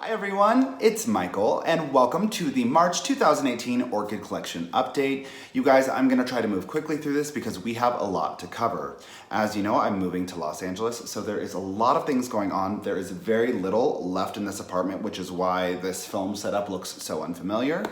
Hi everyone, it's Michael and welcome to the March 2018 Orchid Collection Update. You guys, I'm going to try to move quickly through this because we have a lot to cover. As you know, I'm moving to Los Angeles, so there is a lot of things going on. There is very little left in this apartment, which is why this film setup looks so unfamiliar.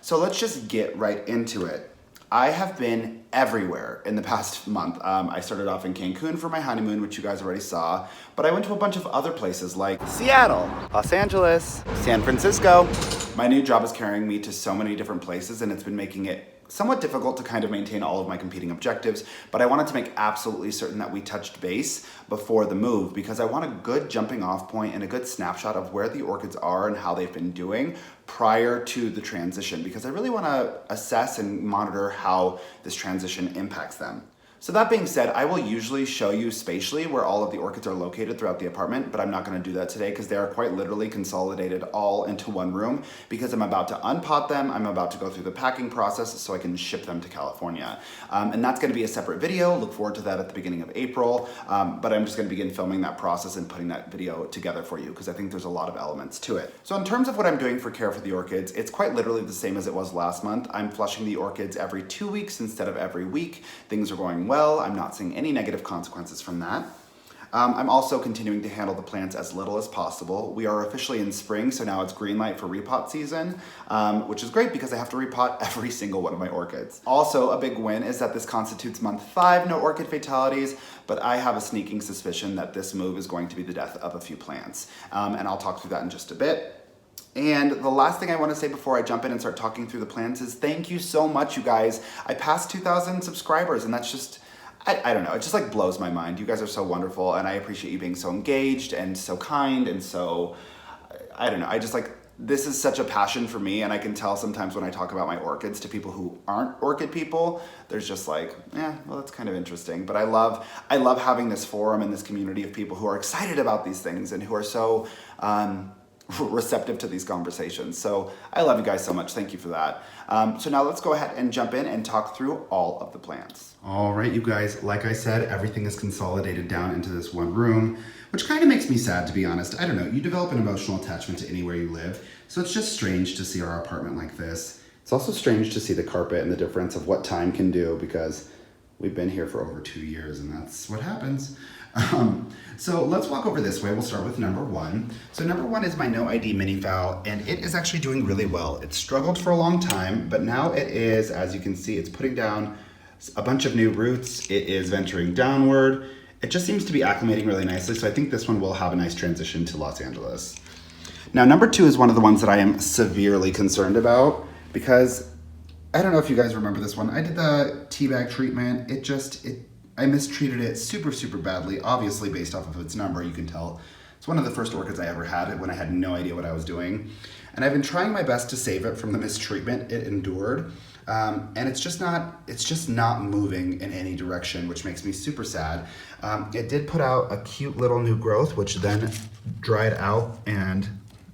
So let's just get right into it. I have been everywhere in the past month. I started off in Cancun for my honeymoon, which you guys already saw, but I went to a bunch of other places like Seattle, Los Angeles, San Francisco. My new job is carrying me to so many different places and it's been making it somewhat difficult to kind of maintain all of my competing objectives, but I wanted to make absolutely certain that we touched base before the move because I want a good jumping off point and a good snapshot of where the orchids are and how they've been doing prior to the transition, because I really want to assess and monitor how this transition impacts them. So that being said, I will usually show you spatially where all of the orchids are located throughout the apartment, but I'm not going to do that today because they are quite literally consolidated all into one room because I'm about to unpot them, I'm about to go through the packing process so I can ship them to California. And that's going to be a separate video, look forward to that at the beginning of April, but I'm just going to begin filming that process and putting that video together for you because I think there's a lot of elements to it. So in terms of what I'm doing for care for the orchids, it's quite literally the same as it was last month. I'm flushing the orchids every 2 weeks instead of every week. Things are going well. I'm not seeing any negative consequences from that. I'm also continuing to handle the plants as little as possible. We are officially in spring, so now it's green light for repot season, which is great because I have to repot every single one of my orchids. Also, a big win is that this constitutes month 5, no orchid fatalities, but I have a sneaking suspicion that this move is going to be the death of a few plants. And I'll talk through that in just a bit. And the last thing I want to say before I jump in and start talking through the plants is thank you so much, you guys. I passed 2,000 subscribers and that's just, I don't know, it just like blows my mind. You guys are so wonderful and I appreciate you being so engaged and so kind and so, I don't know, I just like, this is such a passion for me and I can tell sometimes when I talk about my orchids to people who aren't orchid people, there's just like, well, that's kind of interesting. But I love having this forum and this community of people who are excited about these things and who are so, receptive to these conversations. So I love you guys so much. Thank you for that. So now let's go ahead and jump in and talk through all of the plants. All right, you guys, like I said, everything is consolidated down into this one room, which kind of makes me sad, to be honest. I don't know, you develop an emotional attachment to anywhere you live. So it's just strange to see our apartment like this. It's also strange to see the carpet and the difference of what time can do because we've been here for over 2 years and that's what happens. So let's walk over this way. We'll start with number 1. So number 1 is my No ID mini phal, and it is actually doing really well. It struggled for a long time, but now it is, as you can see, it's putting down a bunch of new roots. It is venturing downward. It just seems to be acclimating really nicely. So I think this one will have a nice transition to Los Angeles. Now, number 2 is one of the ones that I am severely concerned about because I don't know if you guys remember this one. I did the tea bag treatment. I mistreated it super badly, obviously based off of its number, you can tell. It's one of the first orchids I ever had when I had no idea what I was doing. And I've been trying my best to save it from the mistreatment it endured. And it's just not moving in any direction, which makes me super sad. It did put out a cute little new growth, which then dried out and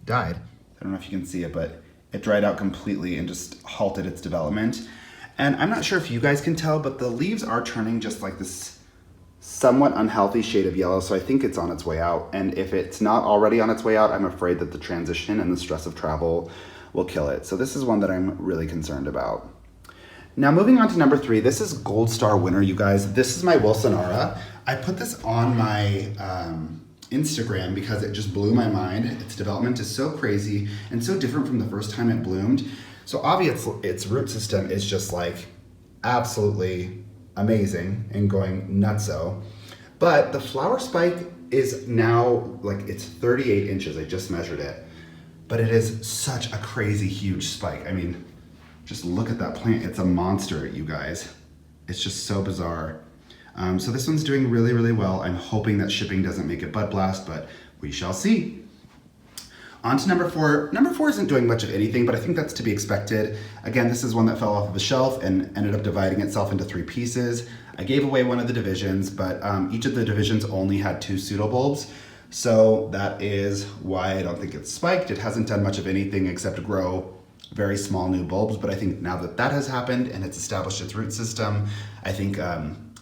died. I don't know if you can see it, but it dried out completely and just halted its development. And I'm not sure if you guys can tell, but the leaves are turning just like this somewhat unhealthy shade of yellow, so I think it's on its way out. And if it's not already on its way out, I'm afraid that the transition and the stress of travel will kill it. So this is one that I'm really concerned about. Now moving on to number 3, this is Gold Star winner, you guys. This is my Wilsonara. I put this on my Instagram because it just blew my mind. Its development is so crazy and so different from the first time it bloomed. So obviously its root system is just like absolutely amazing and going nutso. But the flower spike is now like it's 38 inches. I just measured it. But it is such a crazy huge spike. I mean, just look at that plant. It's a monster, you guys. It's just so bizarre. So this one's doing really well. I'm hoping that shipping doesn't make it bud blast, but we shall see. On to number 4. Number 4 isn't doing much of anything, but I think that's to be expected. Again, this is one that fell off of the shelf and ended up dividing itself into 3 pieces. I gave away one of the divisions, but each of the divisions only had 2 pseudobulbs. So that is why I don't think it's spiked. It hasn't done much of anything except grow very small new bulbs, but I think now that that has happened and it's established its root system, I think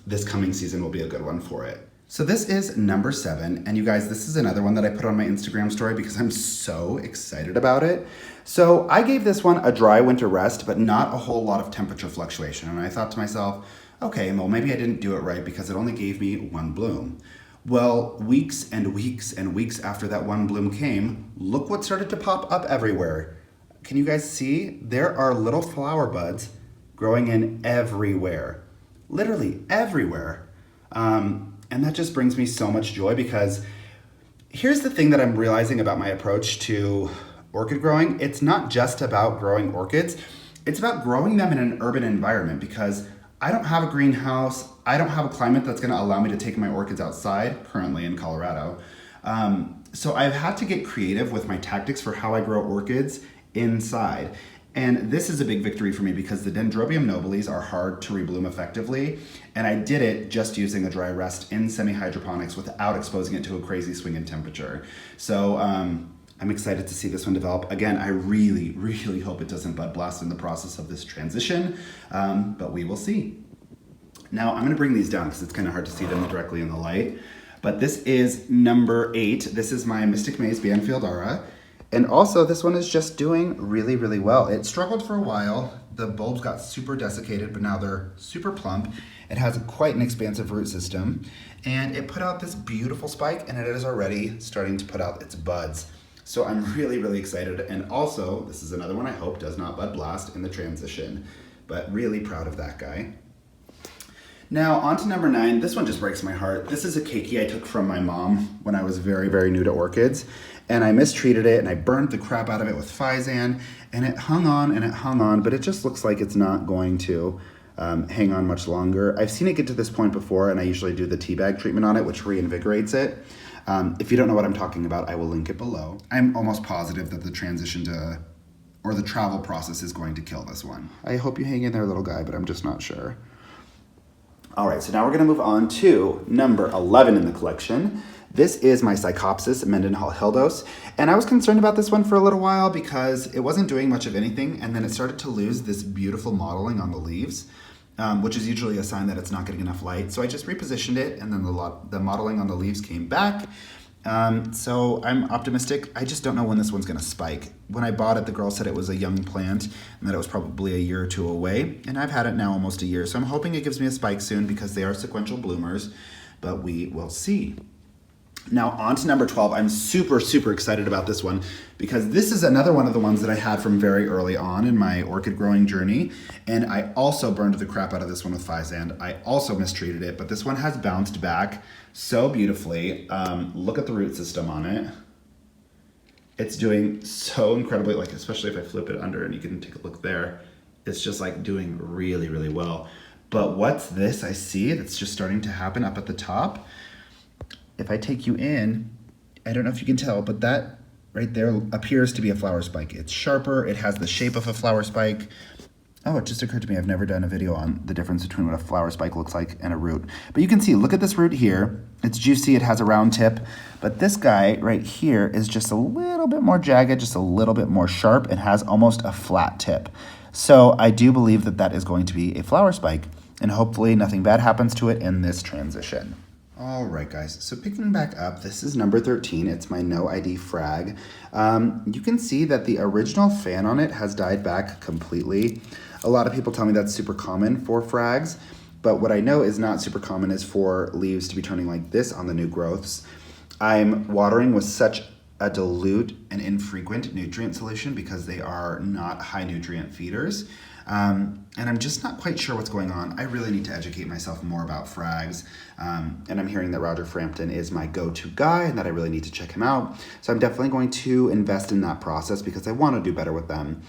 this coming season will be a good one for it. So this is number 7, and you guys, this is another one that I put on my Instagram story because I'm so excited about it. So I gave this one a dry winter rest, but not a whole lot of temperature fluctuation. And I thought to myself, okay, well, maybe I didn't do it right because it only gave me 1 bloom. Well, weeks and weeks and weeks after that 1 bloom came, look what started to pop up everywhere. Can you guys see? There are little flower buds growing in everywhere, literally everywhere. And that just brings me so much joy because here's the thing that I'm realizing about my approach to orchid growing. It's not just about growing orchids, it's about growing them in an urban environment because I don't have a greenhouse. I don't have a climate that's gonna allow me to take my orchids outside, currently in Colorado. So I've had to get creative with my tactics for how I grow orchids inside. And this is a big victory for me because the Dendrobium nobiles are hard to rebloom effectively. And I did it just using a dry rest in semi-hydroponics without exposing it to a crazy swing in temperature. So I'm excited to see this one develop. Again, I really, really hope it doesn't bud blast in the process of this transition, but we will see. Now I'm gonna bring these down because it's kind of hard to see them directly in the light. But this is number 8. This is my Mystic Maze Banfieldara. And also this one is just doing really, really well. It struggled for a while. The bulbs got super desiccated, but now they're super plump. It has quite an expansive root system. And it put out this beautiful spike and it is already starting to put out its buds. So I'm really, really excited. And also, this is another one I hope does not bud blast in the transition, but really proud of that guy. Now on to number 9. This one just breaks my heart. This is a Keiki I took from my mom when I was very, very new to orchids. And I mistreated it and I burned the crap out of it with Physan and it hung on, but it just looks like it's not going to hang on much longer. I've seen it get to this point before and I usually do the tea bag treatment on it, which reinvigorates it. If you don't know what I'm talking about, I will link it below. I'm almost positive that the transition to, or the travel process is going to kill this one. I hope you hang in there, little guy, but I'm just not sure. All right, so now we're gonna move on to number 11 in the collection. This is my Psychopsis Mendenhall Hildos, and I was concerned about this one for a little while because it wasn't doing much of anything, and then it started to lose this beautiful mottling on the leaves, which is usually a sign that it's not getting enough light. So I just repositioned it, and then the mottling on the leaves came back. So I'm optimistic. I just don't know when this one's gonna spike. When I bought it, the girl said it was a young plant and that it was probably a year or 2 away, and I've had it now almost a year. So I'm hoping it gives me a spike soon because they are sequential bloomers, but we will see. Now on to number 12. I'm super, super excited about this one because this is another one of the ones that I had from very early on in my orchid growing journey. And I also burned the crap out of this one with Physan. I also mistreated it, but this one has bounced back so beautifully. Look at the root system on it. It's doing so incredibly, like especially if I flip it under and you can take a look there, it's just like doing really, really well. But what's this I see that's just starting to happen up at the top? If I take you in, I don't know if you can tell, but that right there appears to be a flower spike. It's sharper, it has the shape of a flower spike. Oh, it just occurred to me, I've never done a video on the difference between what a flower spike looks like and a root. But you can see, look at this root here. It's juicy, it has a round tip, but this guy right here is just a little bit more jagged, just a little bit more sharp, and has almost a flat tip. So I do believe that that is going to be a flower spike, and hopefully nothing bad happens to it in this transition. All right, guys, so picking back up, this is number 13. It's my no ID frag. You can see that the original fan on it has died back completely. A lot of people tell me that's super common for frags, but what I know is not super common is for leaves to be turning like this on the new growths. I'm watering with such a dilute and infrequent nutrient solution because they are not high nutrient feeders. And I'm just not quite sure what's going on. I really need to educate myself more about frags. And I'm hearing that Roger Frampton is my go-to guy and that I really need to check him out. So I'm definitely going to invest in that process because I want to do better with them.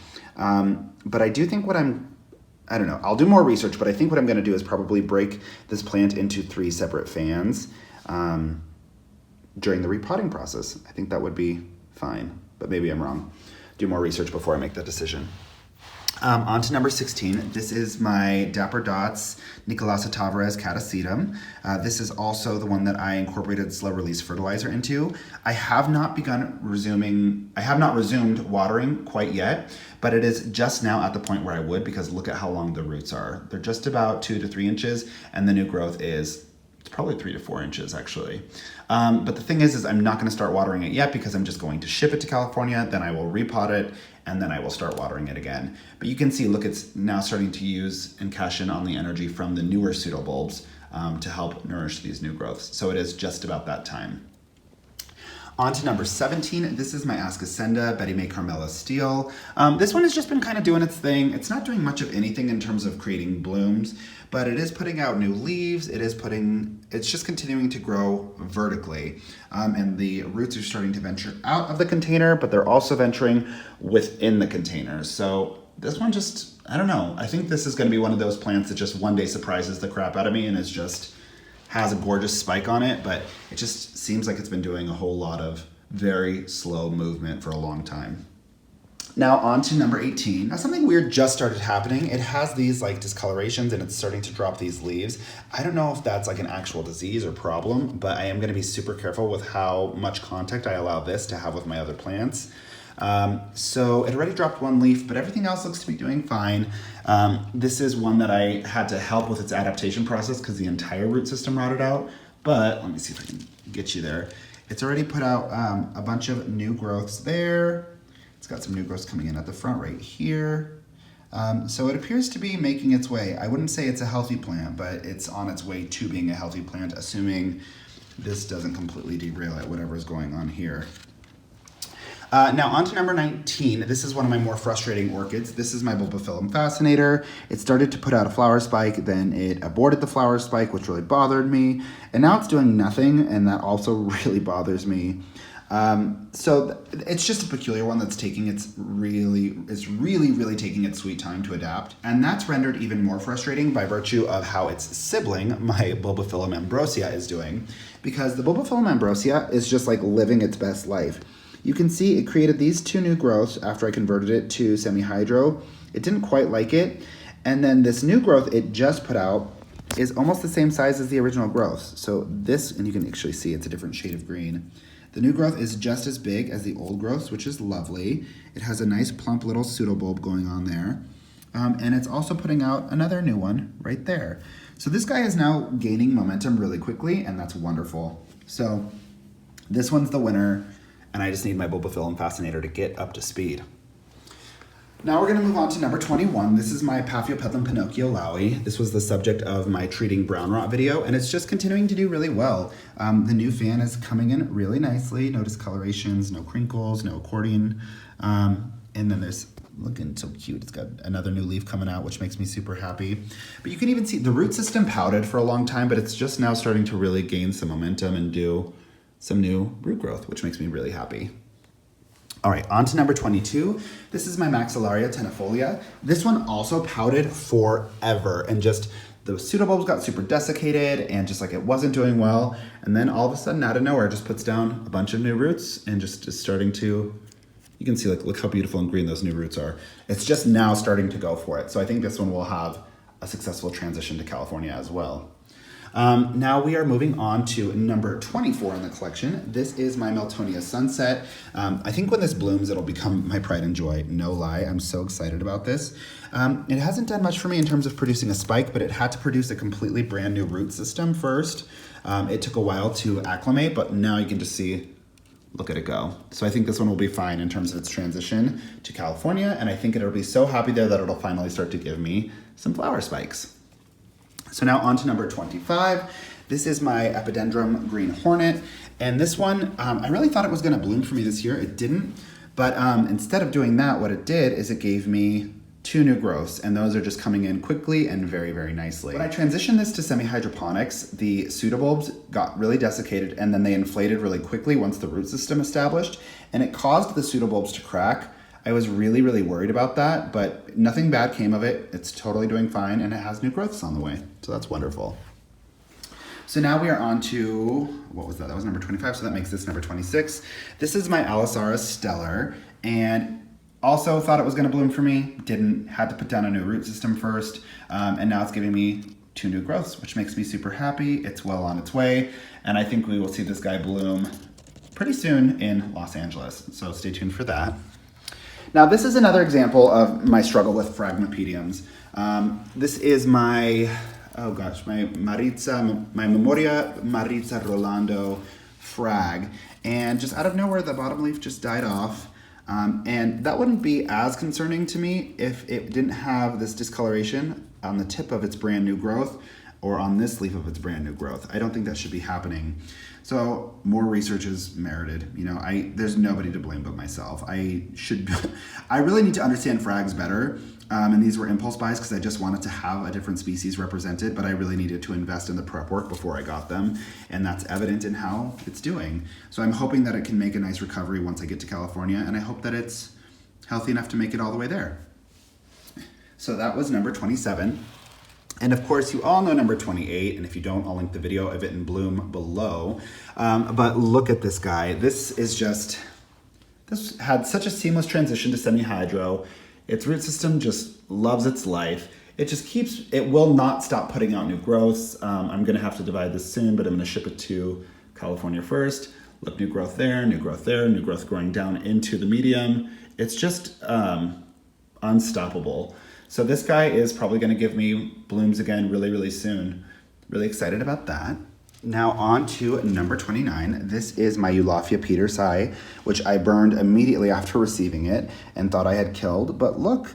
But I do think I don't know, I'll do more research, but I think what I'm going to do is probably break this plant into 3 separate fans during the repotting process. I think that would be fine, but maybe I'm wrong. Do more research before I make that decision. On to number 16. This is my Dapper Dots Nicolasa Tavares Catasetum. This is also the one that I incorporated slow release fertilizer into. I have not resumed watering quite yet, but it is just now at the point where I would because look at how long the roots are. They're just about 2 to 3 inches and the new growth is It's probably 3 to 4 inches actually. But the thing is I'm not going to start watering it yet because I'm just going to ship it to California. Then I will repot it and then I will start watering it again. But you can see, look, it's now starting to use and cash in on the energy from the newer pseudobulbs to help nourish these new growths. So it is just about that time. On to number 17. This is my Ascocenda, Betty May Carmela Steele. This one has just been kind of doing its thing. It's not doing much of anything in terms of creating blooms, but it is putting out new leaves. It's just continuing to grow vertically. And the roots are starting to venture out of the container, but they're also venturing within the container. So this one just, I don't know. I think this is going to be one of those plants that just one day surprises the crap out of me and is just has a gorgeous spike on it, but it just seems like it's been doing a whole lot of very slow movement for a long time. Now on to number 18. Now something weird just started happening. It has these like discolorations and it's starting to drop these leaves. I don't know if that's like an actual disease or problem, but I am gonna be super careful with how much contact I allow this to have with my other plants. So it already dropped one leaf, but everything else looks to be doing fine. This is one that I had to help with its adaptation process because the entire root system rotted out. But let me see if I can get you there. It's already put out a bunch of new growths there. It's got some new growths coming in at the front right here. So it appears to be making its way. I wouldn't say it's a healthy plant, but it's on its way to being a healthy plant, assuming this doesn't completely derail it, whatever is going on here. Now on to number 19. This is one of my more frustrating orchids. This is my Bulbophyllum Fascinator. It started to put out a flower spike, then it aborted the flower spike, which really bothered me. And now it's doing nothing, and that also really bothers me. So it's just a peculiar one that's taking really taking its sweet time to adapt. And that's rendered even more frustrating by virtue of how its sibling, my Bulbophyllum Ambrosia, is doing. Because the Bulbophyllum Ambrosia is just like living its best life. You can see it created these two new growths after I converted it to semi-hydro. It didn't quite like it. And then this new growth it just put out is almost the same size as the original growth. So this, and you can actually see it's a different shade of green. The new growth is just as big as the old growths, which is lovely. It has a nice plump little pseudobulb going on there. And it's also putting out another new one right there. So this guy is now gaining momentum really quickly, and that's wonderful. So this one's the winner. And I just need my Bulbophyllum Fascinator to get up to speed. Now we're gonna move on to number 21. This is my Paphiopedilum Pinocchio Lowy. This was the subject of my treating brown rot video, and it's just continuing to do really well. The new fan is coming in really nicely. No discolorations, no crinkles, no accordion. And then there's looking so cute. It's got another new leaf coming out, which makes me super happy. But you can even see the root system pouted for a long time, but it's just now starting to really gain some momentum and do some new root growth, which makes me really happy. All right, on to number 22. This is my Maxillaria Tenufolia. This one also pouted forever, and just the pseudobulbs got super desiccated and just like it wasn't doing well. And then all of a sudden, out of nowhere, it just puts down a bunch of new roots and just is starting to, you can see like, look how beautiful and green those new roots are. It's just now starting to go for it. So I think this one will have a successful transition to California as well. Now we are moving on to number 24 in the collection. This is my Miltonia Sunset. I think when this blooms, it'll become my pride and joy. No lie, I'm so excited about this. It hasn't done much for me in terms of producing a spike, but it had to produce a completely brand new root system first. It took a while to acclimate, but now you can just see, look at it go. So I think this one will be fine in terms of its transition to California, and I think it'll be so happy there that it'll finally start to give me some flower spikes. So now on to number 25. This is my Epidendrum Green Hornet. And this one, I really thought it was gonna bloom for me this year. It didn't, but instead of doing that, what it did is it gave me two new growths, and those are just coming in quickly and very, very nicely. When I transitioned this to Semi-Hydroponics, the pseudobulbs got really desiccated and then they inflated really quickly once the root system established, and it caused the pseudobulbs to crack. I was really, really worried about that, but nothing bad came of it. It's totally doing fine, and it has new growths on the way. So that's wonderful. So now we are on to, what was that? That was number 25, so that makes this number 26. This is my Aloha Stellar, and also thought it was gonna bloom for me. Didn't, had to put down a new root system first, and now it's giving me two new growths, which makes me super happy. It's well on its way, and I think we will see this guy bloom pretty soon in Los Angeles, so stay tuned for that. Now this is another example of my struggle with Phragmipediums. This is my oh gosh, my Memoria Maritza Rolando frag. And just out of nowhere, the bottom leaf just died off. And that wouldn't be as concerning to me if it didn't have this discoloration on the tip of its brand new growth or on this leaf of its brand new growth. I don't think that should be happening. So more research is merited. You know, there's nobody to blame but myself. I really need to understand frags better. And these were impulse buys because I just wanted to have a different species represented, but I really needed to invest in the prep work before I got them. And that's evident in how it's doing. So I'm hoping that it can make a nice recovery once I get to California, and I hope that it's healthy enough to make it all the way there. So that was number 27. And of course, you all know number 28, and if you don't, I'll link the video of it in bloom below. But look at this guy. This had such a seamless transition to semi-hydro. Its root system just loves its life. It will not stop putting out new growths. I'm gonna have to divide this soon, but I'm gonna ship it to California first. Look, new growth there, new growth there, new growth growing down into the medium. It's just unstoppable. So this guy is probably gonna give me blooms again really, really soon. Really excited about that. Now on to number 29. This is my Eulophia petersi, which I burned immediately after receiving it and thought I had killed. But look,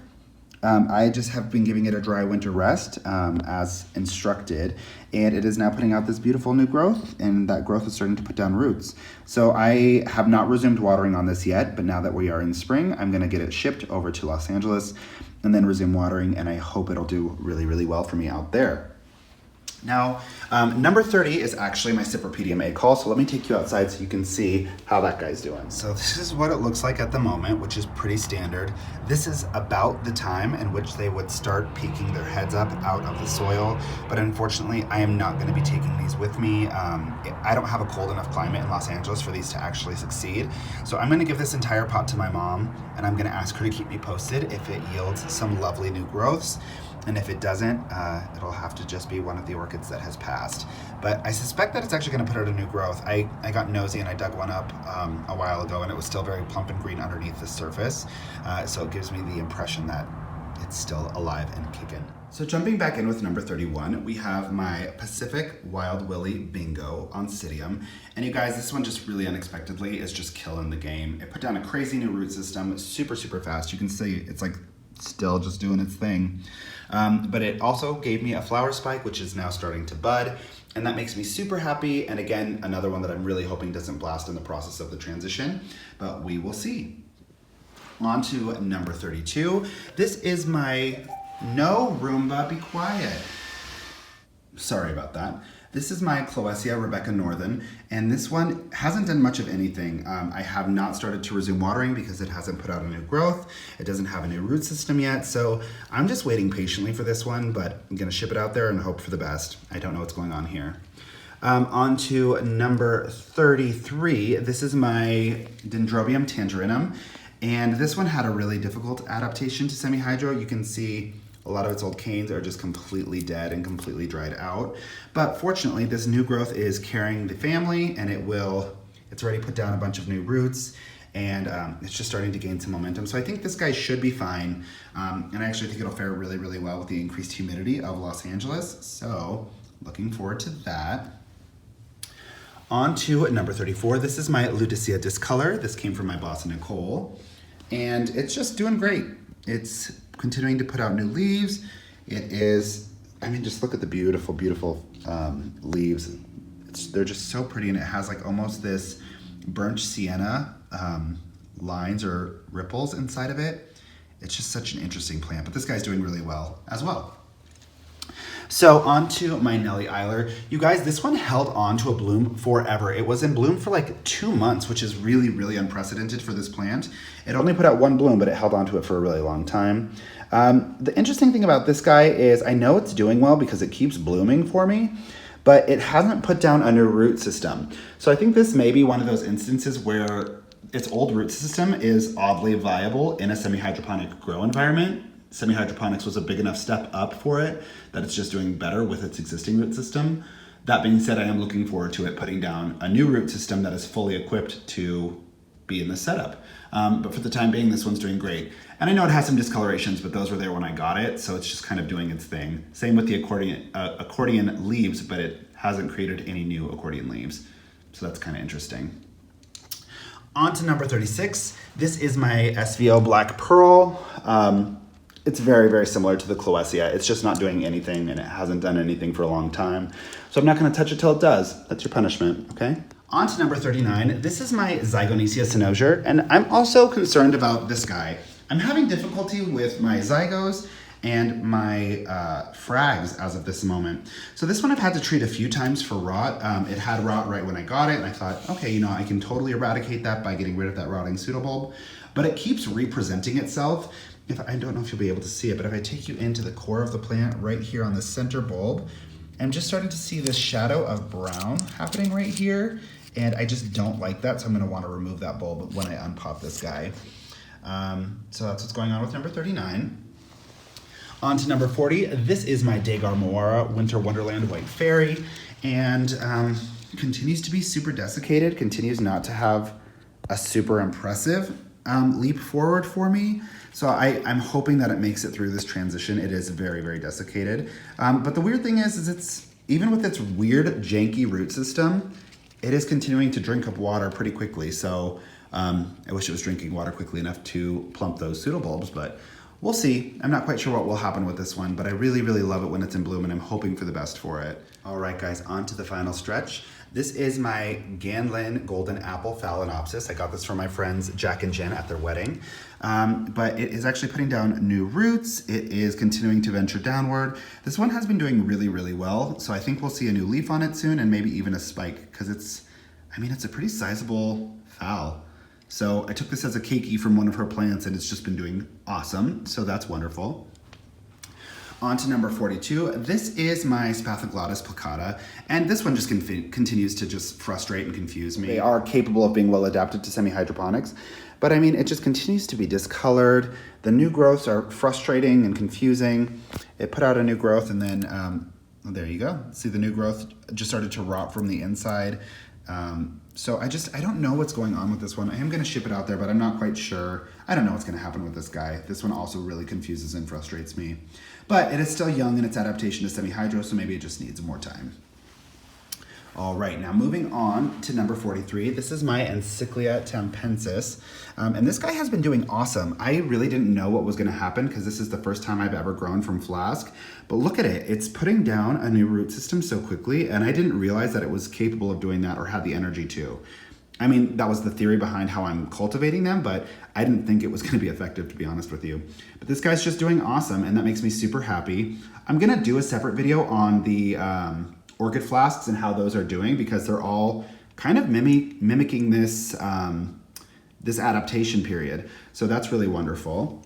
I just have been giving it a dry winter rest as instructed, and it is now putting out this beautiful new growth, and that growth is starting to put down roots. So I have not resumed watering on this yet, but now that we are in spring, I'm gonna get it shipped over to Los Angeles and then resume watering, and I hope it'll do really, really well for me out there. Now, number 30 is actually my Cypripedium acol, so let me take you outside so you can see how that guy's doing. So this is what it looks like at the moment, which is pretty standard. This is about the time in which they would start peeking their heads up out of the soil, but unfortunately, I am not gonna be taking these with me. I don't have a cold enough climate in Los Angeles for these to actually succeed, so I'm gonna give this entire pot to my mom, and I'm gonna ask her to keep me posted if it yields some lovely new growths. And if it doesn't, it'll have to just be one of the orchids that has passed. But I suspect that it's actually gonna put out a new growth. I got nosy and I dug one up a while ago, and it was still very plump and green underneath the surface. So it gives me the impression that it's still alive and kicking. So jumping back in with number 31, we have my Pacific Wild Willy Bingo Oncidium. And you guys, this one just really unexpectedly is just killing the game. It put down a crazy new root system, super, super fast. You can see it's like still just doing its thing. But it also gave me a flower spike, which is now starting to bud, and that makes me super happy. And again, another one that I'm really hoping doesn't blast in the process of the transition, but we will see. On to number 32. This is my No Roomba Be Quiet. Sorry about that. This is my Cloecia Rebecca Northern, and this one hasn't done much of anything. I have not started to resume watering because it hasn't put out a new growth. It doesn't have a new root system yet, so I'm just waiting patiently for this one, but I'm gonna ship it out there and hope for the best. I don't know what's going on here. On to number 33. This is my Dendrobium tangerinum, and this one had a really difficult adaptation to semi-hydro. You can see a lot of its old canes are just completely dead and completely dried out. But fortunately, this new growth is carrying the family, and it's already put down a bunch of new roots, and it's just starting to gain some momentum. So I think this guy should be fine. And I actually think it'll fare really, really well with the increased humidity of Los Angeles. So looking forward to that. On to number 34. This is my Ludicea Discolor. This came from my boss, Nicole, and it's just doing great. It's continuing to put out new leaves. It is, I mean, just look at the beautiful, beautiful leaves. They're just so pretty, and it has like almost this burnt sienna lines or ripples inside of it. It's just such an interesting plant, but this guy's doing really well as well. So on to my Nellie Eiler. You guys, this one held on to a bloom forever. It was in bloom for like 2 months, which is really, really unprecedented for this plant. It only put out one bloom, but it held on to it for a really long time. The interesting thing about this guy is I know it's doing well because it keeps blooming for me, but it hasn't put down a new root system. So I think this may be one of those instances where its old root system is oddly viable in a semi-hydroponic grow environment. Semi-hydroponics was a big enough step up for it that it's just doing better with its existing root system. That being said, I am looking forward to it putting down a new root system that is fully equipped to be in this setup. But for the time being, this one's doing great. And I know it has some discolorations, but those were there when I got it, so it's just kind of doing its thing. Same with the accordion leaves, but it hasn't created any new accordion leaves. So that's kind of interesting. On to number 36. This is my SVO Black Pearl. It's very, very similar to the Cloecia. It's just not doing anything, and it hasn't done anything for a long time. So I'm not gonna touch it till it does. That's your punishment, okay? On to number 39. This is my Zygonesia cynosure, and I'm also concerned about this guy. I'm having difficulty with my Zygos and my frags as of this moment. So this one I've had to treat a few times for rot. It had rot right when I got it, and I thought, okay, you know, I can totally eradicate that by getting rid of that rotting pseudobulb, but it keeps representing itself. I don't know if you'll be able to see it, but if I take you into the core of the plant right here on the center bulb, I'm just starting to see this shadow of brown happening right here, and I just don't like that, so I'm gonna wanna remove that bulb when I unpop this guy. So that's what's going on with number 39. On to number 40. This is my Dagar Moara Winter Wonderland White Fairy, and continues to be super desiccated, continues not to have a super impressive leap forward for me. So I'm hoping that it makes it through this transition. It is very, very desiccated. But the weird thing is it's, even with its weird janky root system, it is continuing to drink up water pretty quickly. So I wish it was drinking water quickly enough to plump those pseudobulbs, but we'll see. I'm not quite sure what will happen with this one, but I really, really love it when it's in bloom, and I'm hoping for the best for it. All right, guys, on to the final stretch. This is my Ganlin Golden Apple Phalaenopsis. I got this from my friends Jack and Jen at their wedding. But it is actually putting down new roots. It is continuing to venture downward. This one has been doing really, really well. So I think we'll see a new leaf on it soon, and maybe even a spike, because it's a pretty sizable phal. So I took this as a keiki from one of her plants, and it's just been doing awesome. So that's wonderful. On to number 42. This is my Spathoglottis plicata, and this one just continues to just frustrate and confuse me. They are capable of being well adapted to semi-hydroponics, but I mean, it just continues to be discolored. The new growths are frustrating and confusing. It put out a new growth, and then there you go. See, the new growth just started to rot from the inside. So I don't know what's going on with this one. I am gonna ship it out there, but I'm not quite sure. I don't know what's gonna happen with this guy. This one also really confuses and frustrates me. But it is still young in its adaptation to semi-hydro, so maybe it just needs more time. All right, now moving on to number 43. This is my Encyclia tampensis. And this guy has been doing awesome. I really didn't know what was gonna happen because this is the first time I've ever grown from flask. But look at it, it's putting down a new root system so quickly, and I didn't realize that it was capable of doing that or had the energy to. I mean, that was the theory behind how I'm cultivating them, but I didn't think it was gonna be effective, to be honest with you. But this guy's just doing awesome, and that makes me super happy. I'm gonna do a separate video on the orchid flasks and how those are doing, because they're all kind of mimicking this, this adaptation period. So that's really wonderful.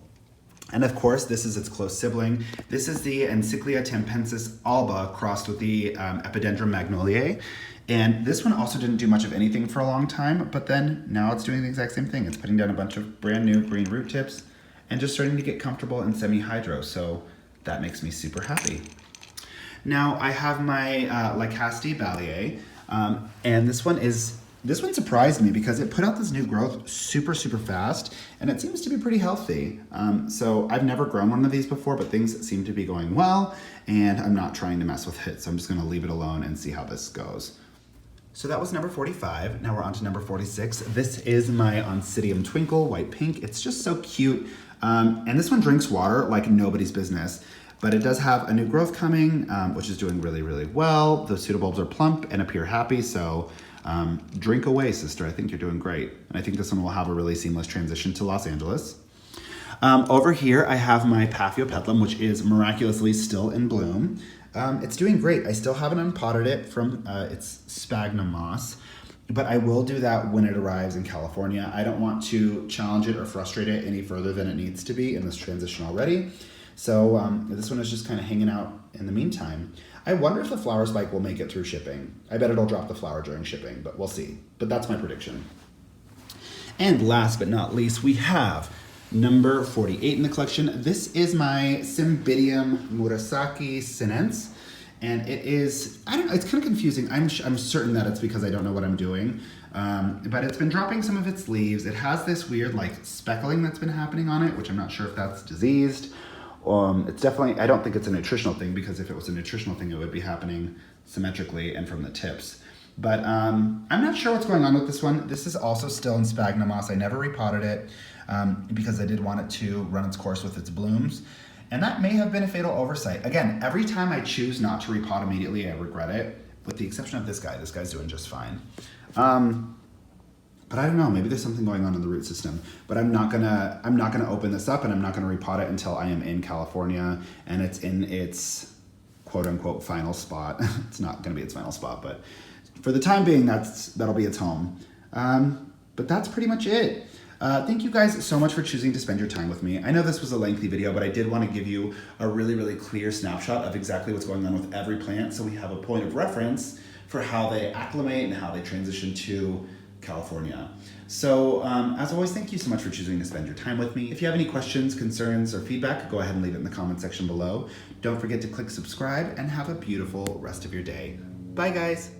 And of course, this is its close sibling. This is the Encyclia tampensis alba crossed with the Epidendrum magnoliae. And this one also didn't do much of anything for a long time, but then now it's doing the exact same thing. It's putting down a bunch of brand new green root tips and just starting to get comfortable in semi-hydro. So that makes me super happy. Now I have my Lycaste Balliae, and this one surprised me because it put out this new growth super, super fast, and it seems to be pretty healthy. So I've never grown one of these before, but things seem to be going well, and I'm not trying to mess with it, so I'm just gonna leave it alone and see how this goes. So that was number 45. Now we're on to number 46. This is my Oncidium Twinkle, white pink. It's just so cute. And this one drinks water like nobody's business, but it does have a new growth coming, which is doing really, really well. The pseudobulbs are plump and appear happy, so drink away, sister. I think you're doing great. And I think this one will have a really seamless transition to Los Angeles. Over here, I have my Paphiopedilum, which is miraculously still in bloom. It's doing great. I still haven't unpotted it from its sphagnum moss, but I will do that when it arrives in California. I don't want to challenge it or frustrate it any further than it needs to be in this transition already. So this one is just kind of hanging out in the meantime. I wonder if the flower spike will make it through shipping. I bet it'll drop the flower during shipping, but we'll see. But that's my prediction. And last but not least, we have number 48 in the collection. This is my Cymbidium Murasaki sinense. And it is, I don't know, it's kind of confusing. I'm certain that it's because I don't know what I'm doing. But it's been dropping some of its leaves. It has this weird like speckling that's been happening on it, which I'm not sure if that's diseased. It's definitely, I don't think it's a nutritional thing, because if it was a nutritional thing, it would be happening symmetrically and from the tips. But I'm not sure what's going on with this one. This is also still in sphagnum moss. I never repotted it because I did want it to run its course with its blooms. And that may have been a fatal oversight. Again, every time I choose not to repot immediately, I regret it, with the exception of this guy. This guy's doing just fine. But I don't know, maybe there's something going on in the root system. But I'm not gonna open this up, and I'm not gonna repot it until I am in California and it's in its quote unquote final spot. It's not gonna be its final spot, but for the time being, that'll be its home. But that's pretty much it. Thank you guys so much for choosing to spend your time with me. I know this was a lengthy video, but I did want to give you a really, really clear snapshot of exactly what's going on with every plant, so we have a point of reference for how they acclimate and how they transition to California. So as always, thank you so much for choosing to spend your time with me. If you have any questions, concerns, or feedback, go ahead and leave it in the comment section below. Don't forget to click subscribe, and have a beautiful rest of your day. Bye guys.